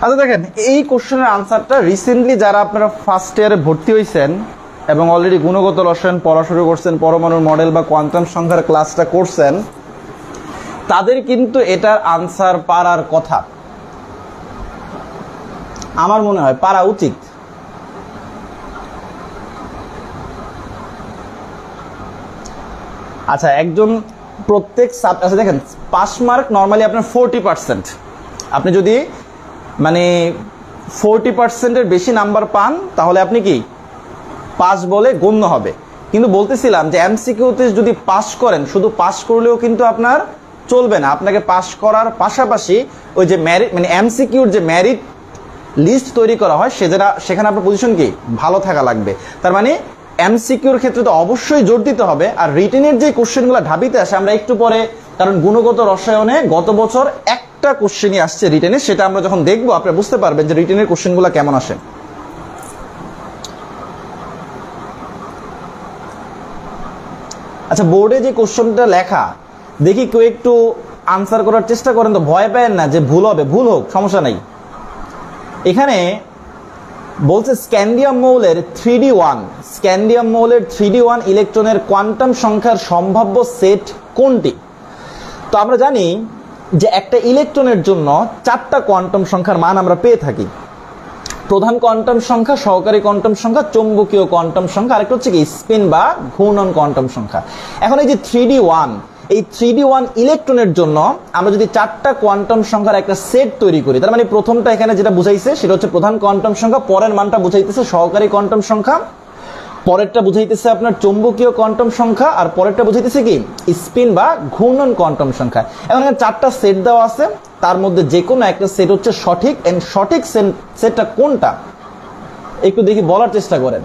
আচ্ছা দেখেন, এই কোশ্চেনের আনসারটা রিসেন্টলি যারা আপনারা ফার্স্ট ইয়ারে ভর্তি হয়েছেন এবং অলরেডি গুণগত রসায়ন পড়া শুরু করছেন, পরমাণুর মডেল বা কোয়ান্টাম সংখ্যার ক্লাসটা করছেন, তাদের কিন্তু এটার আনসার পারার কথা, আমার মনে হয় পারা উচিত। আচ্ছা, একজন প্রত্যেক আচ্ছা দেখেন, পাস মার্ক নর্মালি আপনার 40%। আপনি যদি মানে 40%-এর বেশি নাম্বার পান তাহলে আপনি কি পাস বলে গণ্য হবে। কিন্তু বলতেছিলাম যে এমসিকিউতে যদি পাস করেন, শুধু পাস করলেও কিন্তু আপনার চলবে না, আপনাকে পাস করার পাশাপাশি ওই যে মেরিট মানে এমসিকিউর যে মেরিট লিস্ট তৈরি করা হয় সেখানে আপনার পজিশন কি ভালো থাকা লাগবে। তার মানে এমসিকিউর ক্ষেত্রে তো অবশ্যই জোর দিতে হবে। আর রিটেনের যে কোশ্চেনগুলো ঢাবিতে আসে আমরা একটু পরে, কারণ গুণগত রসায়নে গত বছর একটা কোশ্চেনই আসছে রিটেনে, সেটা আমরা যখন দেখবো আপনারা বুঝতে পারবেন যে রিটেনের কোশ্চেনগুলো কেমন আসে। আচ্ছা, বোর্ডে যে কোশ্চেনটা লেখা দেখি কেউ একটু আনসার করার চেষ্টা করেন তো, ভয় পায় না যে ভুল হবে, ভুল হোক সমস্যা নাই। এখানে বলছে স্ক্যান্ডিয়াম মৌলের 3D1, স্ক্যান্ডিয়াম মৌলের 3D1 ইলেকট্রনের কোয়ান্টাম সংখ্যার সম্ভাব্য সেট কোনটি? তো আমরা জানি যে একটা ইলেকট্রনের জন্য 4টা কোয়ান্টাম সংখ্যার মান আমরা পেয়ে থাকি। প্রধান কোয়ান্টাম সংখ্যা, সহকারী কোয়ান্টাম সংখ্যা, চৌম্বকীয় কোয়ান্টাম সংখ্যা, আরেকটা হচ্ছে কি স্পিন বা ঘূর্ণন কোয়ান্টাম সংখ্যা। এখন এই যে 3D1, এই 3D1 ইলেকট্রনের জন্য আমরা যদি 4টা কোয়ান্টাম সংখ্যার একটা সেট তৈরি করি, তার মানে প্রথমটা এখানে যেটা বুঝাইছে সেটা হচ্ছে প্রধান কোয়ান্টাম সংখ্যা, পরের মানটা বুঝাইতেছে সহকারী কোয়ান্টাম সংখ্যা, পরেরটা বুঝাইতেছে আপনার চৌম্বকীয় কোয়ান্টাম সংখ্যা, আর পরেরটা বুঝাইতেছে কি স্পিন বা ঘূর্ণন কোয়ান্টাম সংখ্যা। এখন এখানে 4টা সেট দেওয়া আছে, তার মধ্যে যে কোনো একটা সেট হচ্ছে সঠিক। এন্ড সঠিক সেটটা কোনটা একটু দেখি বলার চেষ্টা করেন।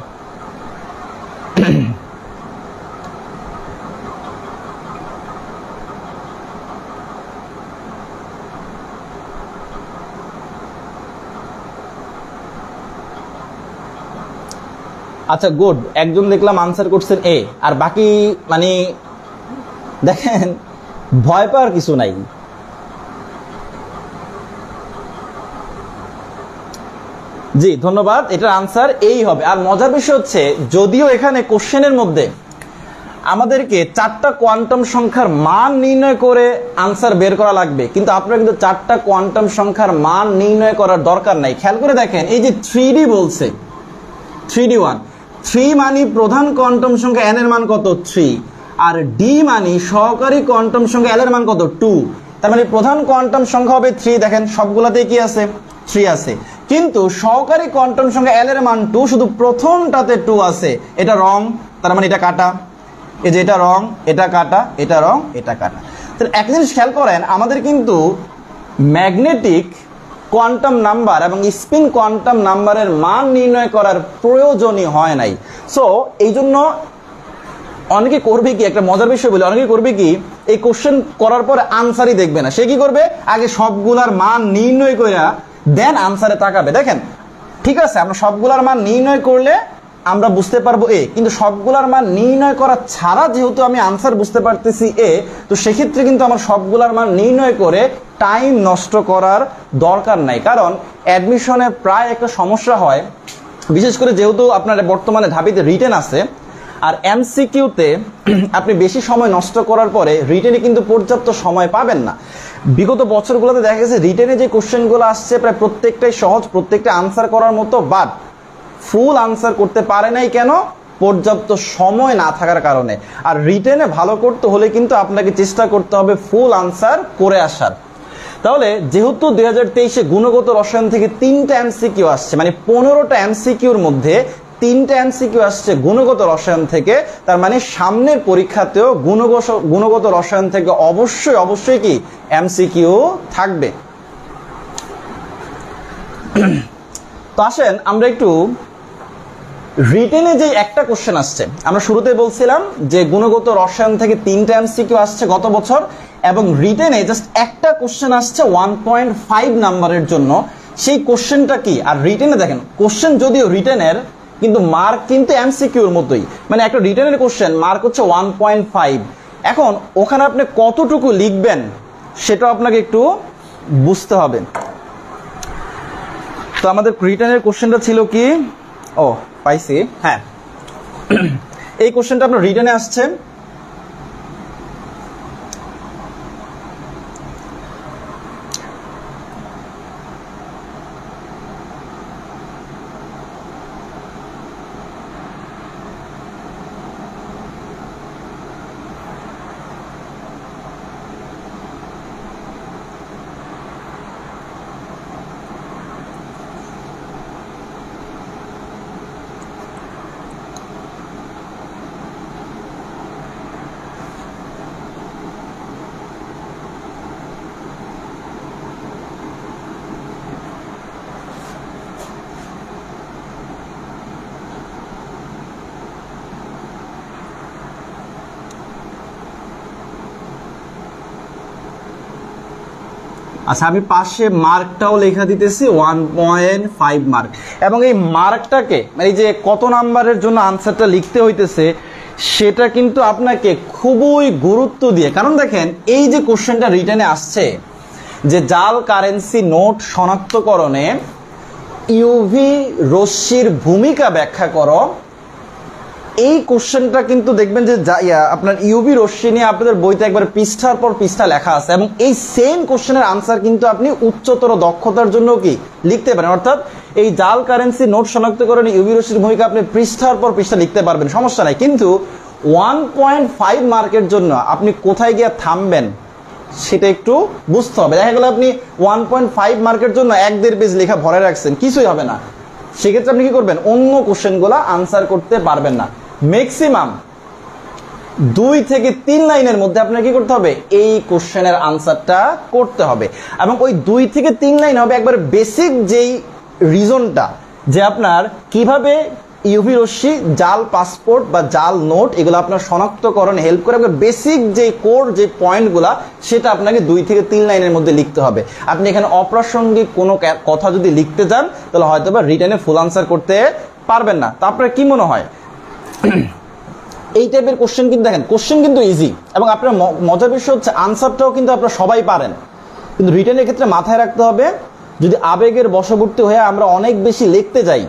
আচ্ছা গুড, একজন দেখলাম আনসার করছেন এ, আর বাকি মানে দেখেন ভয় পাওয়ার কিছু নাই। জি ধন্যবাদ, এটার আনসার এই হবে। আর মজার বিষয় হচ্ছে যদিও এখানে কোশ্চেনের মধ্যে আমাদেরকে 4টা কোয়ান্টাম সংখ্যার মান নির্ণয় করে আনসার বের করা লাগবে, কিন্তু আপনারা কিন্তু 4টা কোয়ান্টাম সংখ্যার মান নির্ণয় করার দরকার নাই। খেয়াল করে দেখেন, এই যে 3D বলছে, 3D1, 3 মানে প্রধান কোয়ান্টাম সংখ্যা n এর মান কত 3, আর d মানে সহকারী কোয়ান্টাম সংখ্যা l এর মান কত 2। তার মানে প্রধান কোয়ান্টাম সংখ্যা হবে 3, দেখেন সবগুলাতেই কি আছে 3 আছে, কিন্তু সহকারী কোয়ান্টাম সংখ্যা l এর মান 2, শুধু প্রথমটাতে 2 আছে। এটা রং, তার মানে এটা কাটা, এই যে এটা রং, এটা কাটা, এটা রং, এটা কাটা। তাহলে একটা জিনিস খেয়াল করেন, আমাদের কিন্তু ম্যাগনেটিক কোয়ান্টাম নাম্বার এবং স্পিন কোয়ান্টাম নাম্বারের মান নির্ণয় করার প্রয়োজনই হয় নাই। সো এই জন্য অনেকে করবে কি, একটা মজার বিষয় বলি, অনেকে করবে কি এই কোশ্চেন করার পরে আনসারই দেখবে না। সে কি করবে, আগে সবগুলার মান নির্ণয় করে দেন আনসারে তাকাবে। দেখেন ঠিক আছে, আমরা সবগুলার মান নির্ণয় করলে আমরা বুঝতে পারবো এ, কিন্তু সবগুলার মান নির্ণয় করা ছাড়া যেহেতু আমি আনসার বুঝতে পারতেছি এ, তো সেক্ষেত্রে কিন্তু আমার সবগুলার মান নির্ণয় করে টাইম নষ্ট করার দরকার নাই। কারণ অ্যাডমিশনে প্রায় একটা সমস্যা হয়, বিশেষ করে যেহেতু আপনার বর্তমানে ঢাবিতে রিটেন আছে, আর এমসিকিউতে আপনি বেশি সময় নষ্ট করার পরে রিটেনে কিন্তু পর্যাপ্ত সময় পাবেন না। বিগত বছরগুলোতে দেখা গেছে রিটেনে যে কোশ্চেনগুলো আসছে প্রায় প্রত্যেকটাই সহজ, প্রত্যেকটা আনসার করার মতো, বাট ফুল আনসার করতে পারে নাই কেন, পর্যাপ্ত সময় না থাকার কারণে। আর রিটেনে ভালো করতে হলে কিন্তু আপনাকে চেষ্টা করতে হবে ফুল আনসার করে আসার। তাহলে যেহেতু 2023-এ গুণগত রসায়ন থেকে 3টা এমসিকিউ আসছে, মানে 15টা এমসিকিউর মধ্যে 3টা এমসিকিউ আসছে গুণগত রসায়ন থেকে, তার মানে সামনের পরীক্ষাতেও গুণগত রসায়ন থেকে অবশ্যই কি এমসিকিউ থাকবে। তো আসেন আমরা একটু রিটেনে যে একটা কোশ্চেন আসছে, আমরা শুরুতে বলছিলাম যে গুণগত রসায়ন থেকে 3টা এমসিকিউ আসছে গত বছর, এবং রিটেনে জাস্ট একটা কোশ্চেন আসছে 1.5 নাম্বারের জন্য। সেই কোশ্চেনটা কি, আর রিটেনে দেখেন কোশ্চেন যদিও রিটেনের, কিন্তু মার্ক কিন্তু এমসিকিউর মতোই, মানে একটা রিটেনের কোশ্চেন মার্ক হচ্ছে 1.5। এখন ওখানে আপনি কতটুকু লিখবেন সেটা আপনাকে একটু বুঝতে হবে। তো আমাদের রিটার্নের কোশ্চেনটা ছিল কি, ও পাইছি, হ্যাঁ এই কোশ্চেনটা আপনার রিটার্নে আসছে। আচ্ছা, আমি পাশে মার্কটাও লেখা দিতেছি 1.5 মার্ক, এবং এই মার্কটাকে এই যে কত নাম্বারের জন্য আনসারটা লিখতে হইতেছে সেটা কিন্তু আপনাকে খুবই গুরুত্ব দিয়ে, কারণ দেখেন এই যে কোশ্চেনটা রিটার্নে আসছে যে জাল কারেন্সি নোট শনাক্তকরণে ইউভি রশ্মির ভূমিকা ব্যাখ্যা করো, এই কোশ্চেনটা কিন্তু দেখবেন যে আপনার ইউভি রশ্মি নিয়ে আপনাদের বইতে একবার পৃষ্ঠার পর পৃষ্ঠা লেখা আছে, এবং এই সেম কোশ্চেনের আনসার কিন্তু আপনি উচ্চতর দক্ষতার জন্য কি লিখতে পারেন। অর্থাৎ এই জাল কারেন্সি নোট শনাক্তকরণে ইউভি রশ্মির ভূমিকা আপনি পৃষ্ঠার পর পৃষ্ঠা লিখতে পারবেন, সমস্যা নাই। কিন্তু 1.5 মার্কের জন্য আপনি কোথায় গিয়ে থামবেন সেটা একটু বুঝতে হবে। দেখা গেল আপনি 1.5 মার্কের জন্য 1-1.5 পেজ লেখা ভরে রাখছেন, কিছুই হবে না। সেক্ষেত্রে আপনি কি করবেন, অন্য কোশ্চেনগুলো আনসার করতে পারবেন না। ম্যাক্সিমাম 2 থেকে 3 লাইনের মধ্যে আপনার কি করতে হবে, এই কোশ্চেনের আনসারটা করতে হবে, এবং ওই 2 থেকে 3 লাইন হবে একবার বেসিক যেই রিজনটা, যে আপনার কিভাবে ইউভি রশ্মি জাল পাসপোর্ট বা জাল নোট এগুলো আপনার শনাক্তকরণে হেল্প করে, বেসিক যে কোর যে পয়েন্টগুলা সেটা আপনাকে 2 থেকে 3 লাইনের মধ্যে লিখতে হবে। আপনি এখানে অপ্রাসঙ্গিক কোনো কথা যদি লিখতে যান তাহলে হয়তো বা রিটার্নে ফুল আনসার করতে পারবেন না। তা আপনার কি মনে হয় এই টাইপের কোশ্চেন কিন্তু দেখেন কোশ্চেন কিন্তু ইজি, এবং আপনার মজার বিষয় হচ্ছে আনসারটাও কিন্তু আপনারা সবাই পারেন, কিন্তু রিটার্নের ক্ষেত্রে মাথায় রাখতে হবে যদি আবেগের বশবর্তী হয়ে আমরা অনেক বেশি লিখতে যাই,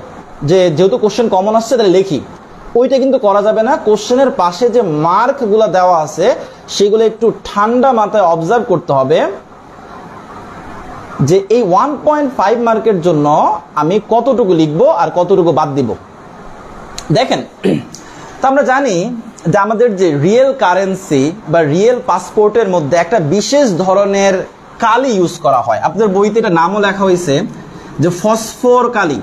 যে যেহেতু কোশ্চেন কমন আসছে তাহলে লিখি, ওইটা কিন্তু করা যাবে না। কোশ্চেনের পাশে যে মার্কগুলো দেওয়া আছে সেগুলো একটু ঠান্ডা মাথায় অবজার্ভ করতে হবে, যে এই 1.5 মার্কের জন্য আমি কতটুকু লিখবো আর কতটুকু বাদ দিব। দেখেন, তা আমরা জানি যে আমাদের যে রিয়েল কারেন্সি বা রিয়েল পাসপোর্টের মধ্যে একটা বিশেষ ধরনের কালি ইউজ করা হয়। আপনাদের বইতে এটা নামও লেখা হয়েছে যে ফসফর কালি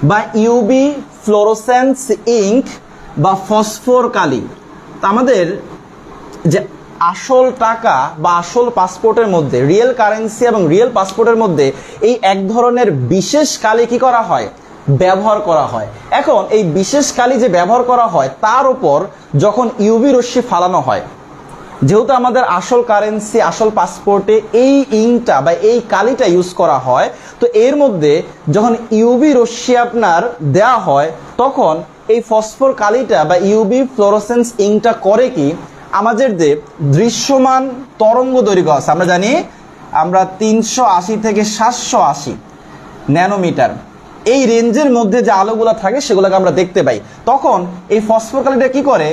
বা ইউভি ফ্লোরোসেন্স ইঙ্ক বা ফসফর কালি। তা আমাদের যে আসল টাকা বা আসল পাসপোর্টের মধ্যে রিয়েল কারেন্সি এবং রিয়েল পাসপোর্টের মধ্যে এই এক ধরনের বিশেষ কালি কি করা হয়, ব্যবহার করা হয়। এখন এই বিশেষ কালি যে ব্যবহার করা হয় তার উপর যখন ইউভি রশ্মি ফালানো হয়, যেহেতু আমাদের আসল কারেন্সি আসল পাসপোর্টে এই ইঙ্কটা বা এই কালিটা ইউজ করা হয়, তো এর মধ্যে যখন ইউভি রশ্মি আপনার দেয়া হয় তখন এই ফসফর কালিটা বা ইউভি ফ্লোরোসেন্স ইঙ্কটা করে কি, আমাদের যে দৃশ্যমান তরঙ্গ দৈর্ঘ্য আছে, আমরা জানি আমরা 380 থেকে 780 ন্যানোমিটার এই রেঞ্জের মধ্যে যে আলোগুলো থাকে সেগুলোকে আমরা দেখতে পাই, তখন এই ফসফর কালিটা কি করে,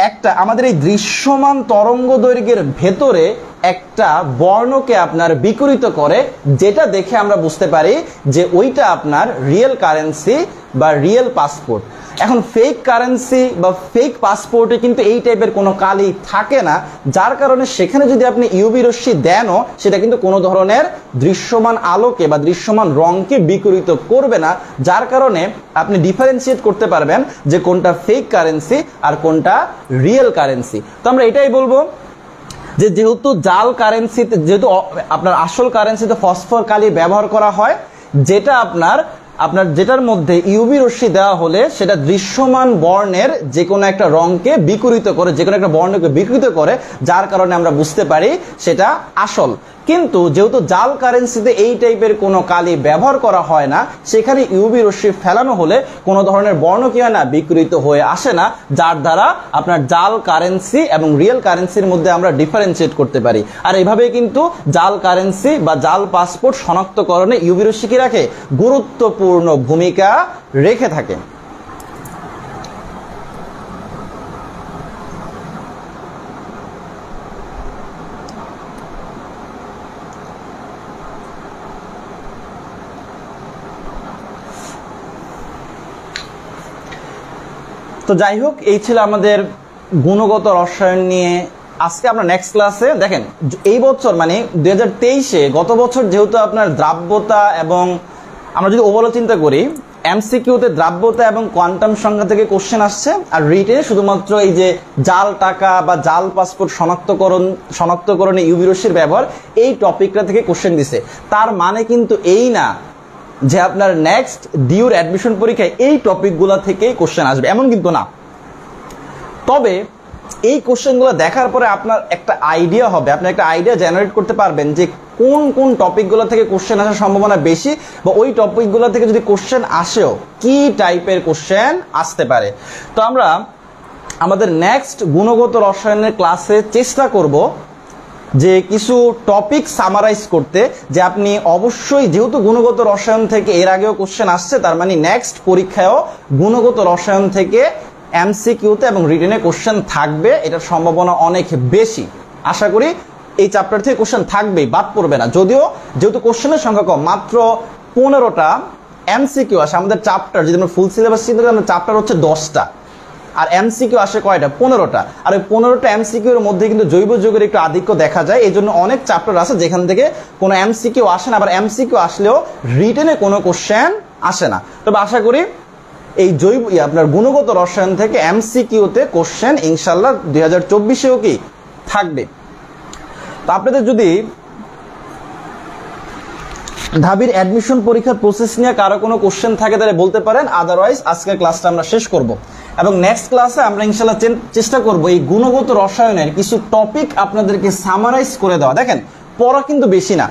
একটা আমাদের এই দৃশ্যমান তরঙ্গ দৈর্ঘ্যের ভেতরে একটা বর্ণকে আপনার বিকৃত করে, যেটা দেখে আমরা বুঝতে পারি যে ওইটা আপনার রিয়েল কারেন্সি বা রিয়েল পাসপোর্ট। এখন ফেক কারেন্সি বা ফেক পাসপোর্টে কিন্তু এই টাইপের কোনো কালি থাকে না, যার কারণে সেখানে যদি আপনি ইউভি রশ্মি দেনও সেটা কিন্তু কোনো ধরনের দৃশ্যমান আলোকে বা দৃশ্যমান রঙকে বিকৃত করবে না, যার কারণে আপনি ডিফারেন্সিয়েট করতে পারবেন যে কোনটা ফেক কারেন্সি আর কোনটা রিয়েল কারেন্সি। তো আমরা এটাই বলবো যে যেহেতু জাল কারেন্সিতে, যেহেতু আপনার আসল কারেন্সিতে ফসফর কালি ব্যবহার করা হয়, যেটা আপনার যেটার মধ্যে ইউভি রশ্মি দেওয়া হলে সেটা দৃশ্যমান বর্ণের যে কোনো একটা রঙকে বিকৃত করে, যে কোনো একটা বর্ণকে বিকৃত করে, যার কারণে আমরা বুঝতে পারি সেটা আসল। কিন্তু যেহেতু জাল কারেন্সিতে এই টাইপের কোনো কালি ব্যবহার করা হয় না, সেখানে ইউভি রশ্মি ফেলানো হলে কোনো ধরনের বর্ণ কি হয় না, বিকৃত হয়ে আসে না, যার দ্বারা আপনার জাল কারেন্সি এবং রিয়েল কারেন্সির মধ্যে আমরা ডিফারেন্সিয়েট করতে পারি। আর এইভাবে কিন্তু জাল কারেন্সি বা জাল পাসপোর্ট শনাক্তকরণে ইউভি রশ্মি কি রাখে, গুরুত্বপূর্ণ ভূমিকা রেখে থাকে। তো যাই হোক, এই ছিল আমাদের গুণগত রসায়ন নিয়ে আজকে। আমরা নেক্সট ক্লাসে দেখেন, এই বছর মানে 2023-এ গত বছর যেহেতু আপনার দ্রাব্যতা এবং আমরা যদি ওভারঅল চিন্তা করি, এমসিকিউতে দ্রাব্যতা এবং কোয়ান্টাম সংখ্যা থেকে কোশ্চেন আসছে, আর রিটেনে শুধুমাত্র এই যে জাল টাকা বা জাল পাসপোর্ট শনাক্তকরণে ইউভি রশ্মির ব্যবহার, এই টপিকটা থেকে কোশ্চেন দিছে। তার মানে কিন্তু এই না যে আপনার নেক্সট ডিউর অ্যাডমিশন পরীক্ষায় এই টপিকগুলো থেকেই কোশ্চেন আসবে, এমন কিন্তু না। তবে এই কোশ্চেনগুলো দেখার পরে আপনার একটা আইডিয়া হবে, আপনি একটা আইডিয়া জেনারেট করতে পারবেন যে কোন কোন টপিকগুলো থেকে কোশ্চেন আসার সম্ভাবনা বেশি, বা ওই টপিকগুলো থেকে যদি কোশ্চেন আসেও কি টাইপের কোশ্চেন আসতে পারে। তো আমরা আমাদের নেক্সট গুণগত রসায়নের ক্লাসে চেষ্টা করব যে কিছু টপিক সামারাইজ করতে, যে আপনি অবশ্যই যেহেতু গুণগত রসায়ন থেকে এর আগেও কোশ্চেন আসছে, তার মানে নেক্সট পরীক্ষায়ও গুণগত রসায়ন থেকে এমসিকিউতে এবং রিটেনে কোশ্চেন থাকবে, এটার সম্ভাবনা অনেক বেশি। আশা করি এই চ্যাপ্টার থেকে কোশ্চেন থাকবেই, বাদ পড়বে না। যদিও যেহেতু কোশ্চেনের সংখ্যা কম, মাত্র 15টা এমসিকিউ আসে আমাদের চ্যাপ্টার, যদি আমরা ফুল সিলেবাস চিন্তা করি, আমাদের চ্যাপ্টার হচ্ছে 10টা, আর এমসিকিউ আসে কয়টা, 15টা। আর ওই 15টা এমসিকিউর মধ্যে কিন্তু জৈব যৌগের একটু আধিক্য দেখা যায়। এই জন্য অনেক চ্যাপ্টার আছে যেখান থেকে কোনো এমসিকিউ আসে না, আবার এমসিকিউ আসলেও রিটেনে কোনো কোশ্চেন আসে না। তবে আশা করি এই আপনার গুণগত রসায়ন থেকে এমসিকিউতে কোশ্চেন ইনশাল্লাহ 2024-এও কি থাকবে। তো আপনাদের যদি ঢাবির অ্যাডমিশন পরীক্ষার প্রসেস নিয়ে কারো কোনো কোশ্চেন থাকে তাহলে বলতে পারেন, আদারওয়াইজ আজকের ক্লাসটা আমরা শেষ করব। এবং নেক্সট ক্লাসে আমরা ইনশাল্লাহ চেষ্টা করব এই গুণগত রসায়নের কিছু টপিক আপনাদেরকে সামারাইজ করে দেওয়া। দেখেন, পড়া কিন্তু বেশি না,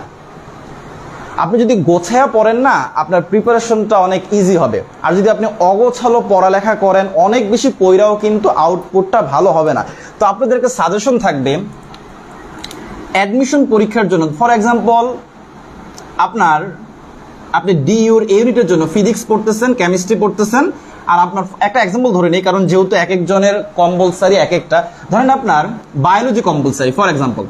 আপনি যদি গোছায়া পড়েন না, আপনার প্রিপারেশনটা অনেক ইজি হবে। আর যদি আপনি অগোছালো পড়ালেখা করেন, অনেক বেশি পড়াও কিন্তু আউটপুটটা ভালো হবে না। তো আপনাদেরকে সাজেশন থাকবে অ্যাডমিশন পরীক্ষার জন্য, ফর এক্সাম্পল আপনি ডিইউর ইউনিটের জন্য ফিজিক্স পড়তেছেন, কেমিস্ট্রি পড়তেছেন, আর আপনার একটা এক্সাম্পল ধরে নিই, কারণ যেহেতু এক একজনের কম্পালসারি এক একটা, ধরেন আপনার বায়োলজি কম্পালসারি, ফর এক্সাম্পল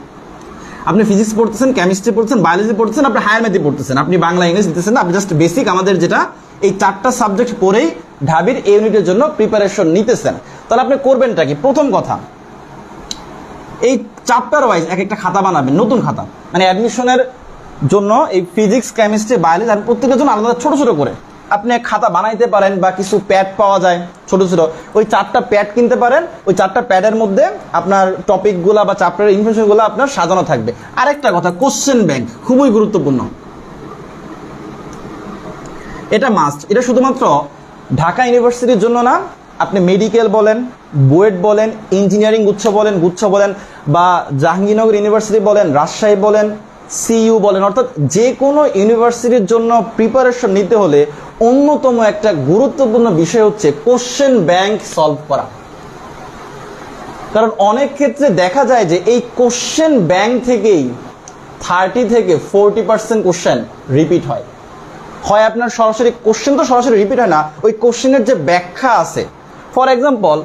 আপনি ফিজিক্স পড়তেছেন, কেমিস্ট্রি পড়তেছেন, বায়োলজি পড়তেছেন, আপনি হায়ার ম্যাথে পড়তেছেন, আপনি বাংলা ইংলিশ দিতেছেন না, আপনি জাস্ট বেসিক আমাদের যেটা এই 4টা সাবজেক্ট পড়েই ঢাবির ইউনিটের জন্য প্রিপারেশন নিতেছেন। তাহলে আপনি করবেনটা কি, প্রথম কথা এই চ্যাপ্টার ওয়াইজ এক একটা খাতা বানাবেন, নতুন খাতা, মানে অ্যাডমিশনের জন্য এই ফিজিক্স কেমিস্ট্রি বায়োলজি আর প্রত্যেকের জন্য আলাদা ছোট ছোট করে আপনি খাতা বানাইতে পারেন, বা কিছু প্যাড পাওয়া যায় ছোট ছোট, ওই 4টা প্যাড কিনতে পারেন। ওই 4টা প্যাডের মধ্যে আপনার টপিকগুলো বা চ্যাপ্টারের ইনফরমেশনগুলো আপনার সাজানো থাকবে। আরেকটা কথা, কোশ্চেন ব্যাংক খুবই গুরুত্বপূর্ণ, এটা মাস্ট। এটা শুধুমাত্র ঢাকা ইউনিভার্সিটির জন্য না, আপনি মেডিকেল বলেন, বুয়েট বলেন, ইঞ্জিনিয়ারিং গুচ্ছ বলেন, বা জাহাঙ্গীরনগর ইউনিভার্সিটি বলেন, রাজশাহী বলেন, সিইউ বলেন, অর্থাৎ যে কোনো ইউনিভার্সিটির জন্য প্রিপারেশন নিতে হলে অন্যতম একটা গুরুত্বপূর্ণ বিষয় হচ্ছে কোশ্চেন ব্যাংক সলভ করা। কারণ অনেক ক্ষেত্রে দেখা যায় যে এই কোশ্চেন ব্যাংক থেকেই 30 থেকে 40% কোশ্চেন রিপিট হয়। আপনার সরাসরি কোশ্চেন তো সরাসরি রিপিট হয় না, ওই কোশ্চেনের যে ব্যাখ্যা আছে। ফর এক্সাম্পল,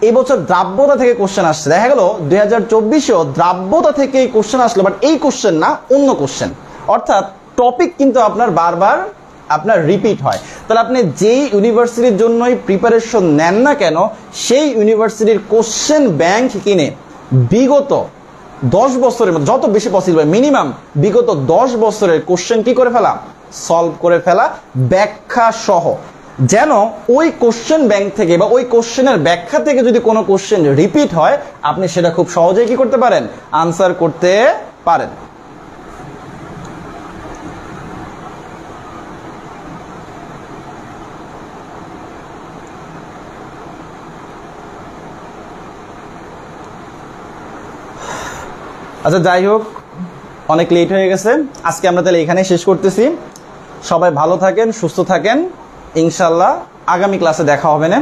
এই বছর দ্রাব্যতা থেকে কোশ্চেন আসছে, দেখা গেল 2024-এও দ্রাব্যতা থেকে এই কোশ্চেন আসলো, বাট এই কোশ্চেন না, অন্য কোশ্চেন। অর্থাৎ টপিক কিন্তু আপনার বারবার আপনার রিপিট হয়। তাহলে আপনি যেই ইউনিভার্সিটির জন্যই প্রিপারেশন নেন না কেন, সেই ইউনিভার্সিটির কোশ্চেন ব্যাংক কিনে বিগত 10 বছরের মধ্যে যত বেশি পসিবল, মিনিমাম বিগত 10 বছরের কোশ্চেন কি করে ফেলা, সলভ করে ফেলা, ব্যাখ্যা সহ, যেন ওই কোশ্চেন ব্যাংক থেকে বা ওই কোশ্চেনের ব্যাখ্যা থেকে যদি কোনো কোশ্চেন রিপিট হয়, আপনি সেটা খুব সহজেই কি করতে পারেন, আনসার করতে পারেন। আচ্ছা, যাই হোক, অনেক লেট হয়ে গেছে। আজকে আমরা তাহলে এখানেই শেষ করতেছি। সবাই ভালো থাকেন, সুস্থ থাকেন। ইনশাল্লাহ আগামী ক্লাসে দেখা হবে না।